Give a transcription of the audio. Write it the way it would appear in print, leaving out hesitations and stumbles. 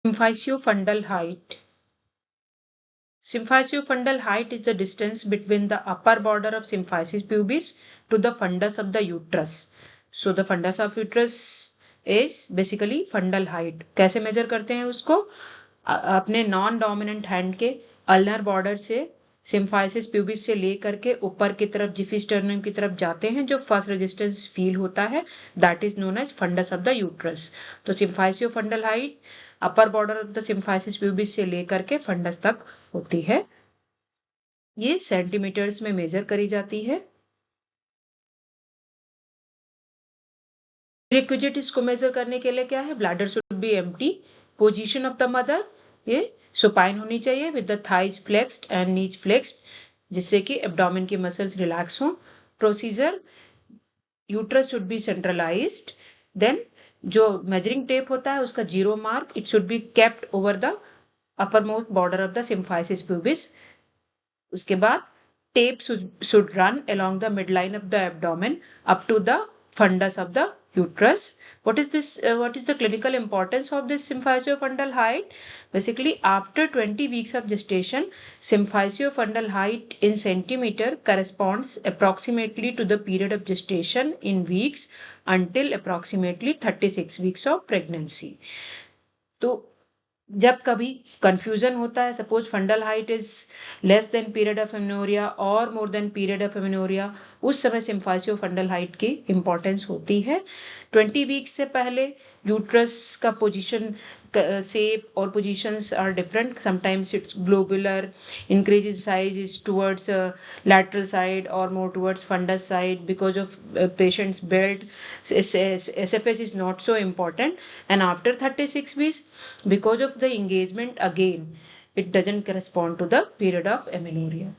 Symphysiofundal height. Symphysiofundal height is the distance between the upper border of symphysis pubis to the fundus of the uterus. So the fundus of uterus is basically fundal height. कैसे major करते हैं उसको? अपने non dominant hand के ulnar border से symphysis pubis से लेकर के ऊपर की तरफ जिफिस्टर्नम की तरफ जाते हैं, जो फर्स्ट रेजिस्टेंस फील होता है, that is known as fundus of the uterus. तो symphysio fundal height upper border of the symphysis pubis से लेकर के फंडस तक होती है. ये सेंटीमीटर्स में मेजर करी जाती है. रिक्विजिट इसको मेजर करने के लिए क्या है? Bladder should be empty. Position of the mother ये सुपाइन होनी चाहिए with the thighs flexed and knees flexed, जिससे कि एब्डोमेन की मसल्स रिलैक्स हों. Procedure, uterus should be centralised. Then जो मेजरिंग टेप होता है उसका 0 mark, it should be kept over the upper most border of the symphysis pubis. उसके बाद tape should run along the midline of the abdomen up to the fundus of the uterus. What is this? What is the clinical importance of this symphysiofundal height? Basically, after 20 weeks of gestation, symphysiofundal height in centimeter corresponds approximately to the period of gestation in weeks until approximately 36 weeks of pregnancy. तो जब कभी confusion होता है, suppose fundal height is less than period of amenorrhoea और more than period of amenorrhoea, उस समय सिम्फाइसियो fundal height की importance होती है. 20 वीक्स से पहले यूट्रस का पोजीशन, शेप और positions are different. Sometimes it's globular, increase in size is towards lateral side or more towards fundus side because of patient's belt. SFS is not so important. And after 36 weeks, because of the engagement again, it doesn't correspond to the period of amenorrhea.